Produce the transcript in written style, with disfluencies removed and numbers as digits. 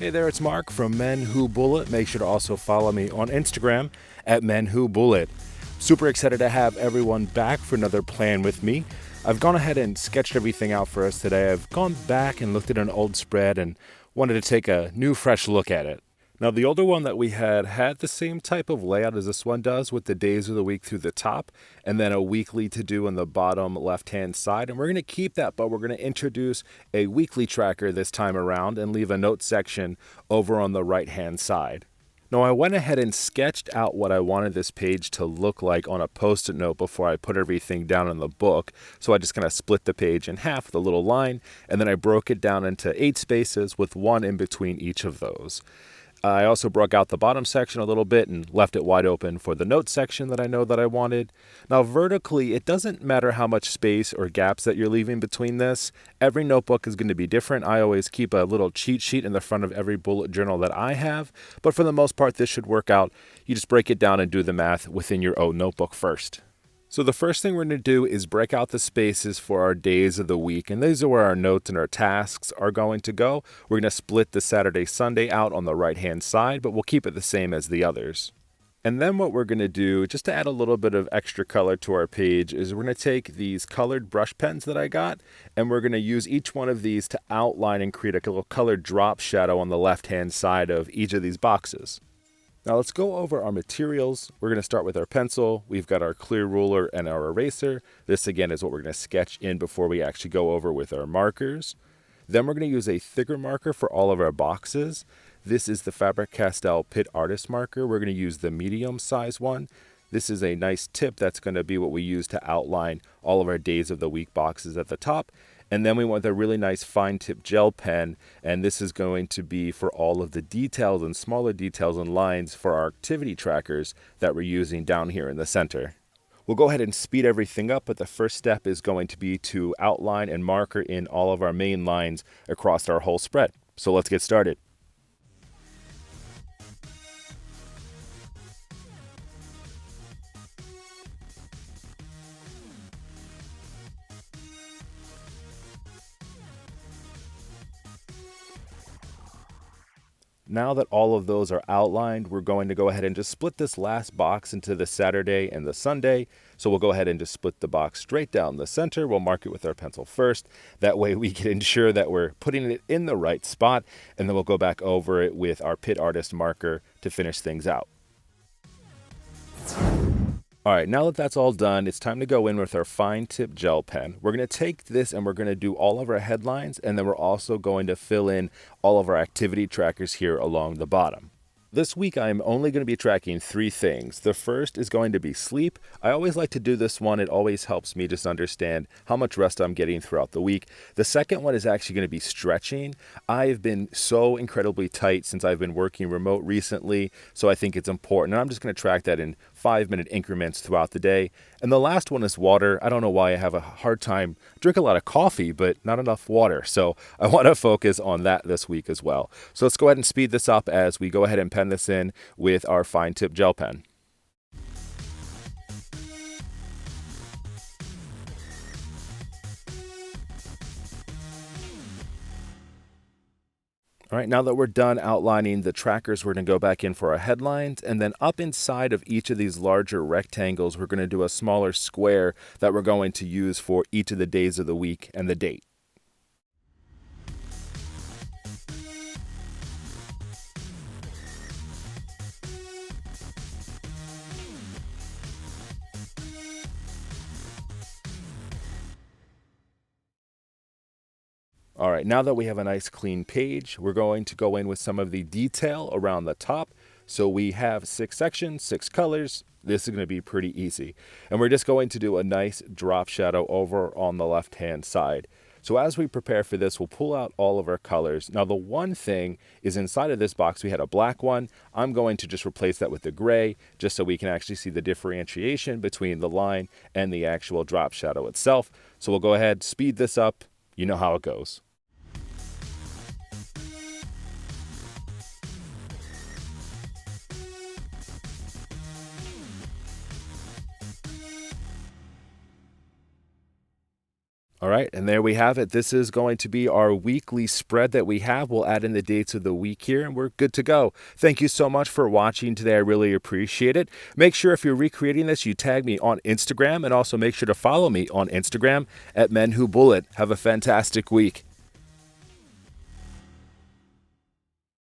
Hey there, it's Mark from Men Who Bullet. Make sure to also follow me on Instagram at Men Who Bullet. Super excited to have everyone back for another plan with me. I've gone ahead and sketched everything out for us today. I've gone back and looked at an old spread and wanted to take a new, fresh look at it. Now, the older one that we had the same type of layout as this one does, with the days of the week through the top and then a weekly to do on the bottom left-hand side. And we're going to keep that, but we're going to introduce a weekly tracker this time around and leave a note section over on the right-hand side. Now, I went ahead and sketched out what I wanted this page to look like on a Post-it note before I put everything down in the book. So I just kind of split the page in half with a little line, and then I broke it down into 8 spaces with one in between each of those. I also broke out the bottom section a little bit and left it wide open for the notes section that I know that I wanted. Now, vertically, it doesn't matter how much space or gaps that you're leaving between this. Every notebook is going to be different. I always keep a little cheat sheet in the front of every bullet journal that I have, but for the most part, this should work out. You just break it down and do the math within your own notebook first. So the first thing we're going to do is break out the spaces for our days of the week, and these are where our notes and our tasks are going to go. We're going to split the Saturday, Sunday out on the right-hand side, but we'll keep it the same as the others. And then what we're going to do, just to add a little bit of extra color to our page, is we're going to take these colored brush pens that I got, and we're going to use each one of these to outline and create a little colored drop shadow on the left-hand side of each of these boxes. Now let's go over our materials. We're going to start with our pencil. We've got our clear ruler and our eraser. This again is what we're going to sketch in before we actually go over with our markers. Then we're going to use a thicker marker for all of our boxes. This is the Faber-Castell Pitt Artist marker. We're going to use the medium size one. This is a nice tip that's going to be what we use to outline all of our days of the week boxes at the top. And then we want a really nice fine tip gel pen, and this is going to be for all of the details and smaller details and lines for our activity trackers that we're using down here in the center. We'll go ahead and speed everything up, but the first step is going to be to outline and marker in all of our main lines across our whole spread. So let's get started. Now that all of those are outlined, we're going to go ahead and just split this last box into the Saturday and the Sunday. So we'll go ahead and just split the box straight down the center. We'll mark it with our pencil first. That way we can ensure that we're putting it in the right spot, and then we'll go back over it with our Pitt Artist marker to finish things out. All right, now that that's all done, it's time to go in with our fine tip gel pen. We're going to take this and we're going to do all of our headlines, and then we're also going to fill in all of our activity trackers here along the bottom. This week, I'm only going to be tracking 3 things. The first is going to be sleep. I always like to do this one. It always helps me just understand how much rest I'm getting throughout the week. The second one is actually going to be stretching. I've been so incredibly tight since I've been working remote recently, so I think it's important. And I'm just going to track that in 5-minute increments throughout the day. And the last one is water. I don't know why I have a hard time. I drink a lot of coffee, but not enough water. So I want to focus on that this week as well. So let's go ahead and speed this up as we go ahead and pen this in with our fine tip gel pen. All right, now that we're done outlining the trackers, we're going to go back in for our headlines, and then up inside of each of these larger rectangles, we're going to do a smaller square that we're going to use for each of the days of the week and the date. All right, now that we have a nice clean page, we're going to go in with some of the detail around the top. So we have 6 sections, 6 colors. This is going to be pretty easy. And we're just going to do a nice drop shadow over on the left-hand side. So as we prepare for this, we'll pull out all of our colors. Now, the one thing is inside of this box, we had a black one. I'm going to just replace that with the gray, just so we can actually see the differentiation between the line and the actual drop shadow itself. So we'll go ahead, speed this up. You know how it goes. All right, and there we have it. This is going to be our weekly spread that we have. We'll add in the dates of the week here, and we're good to go. Thank you so much for watching today. I really appreciate it. Make sure if you're recreating this, you tag me on Instagram, and also make sure to follow me on Instagram at Men Who Bullet. Have a fantastic week.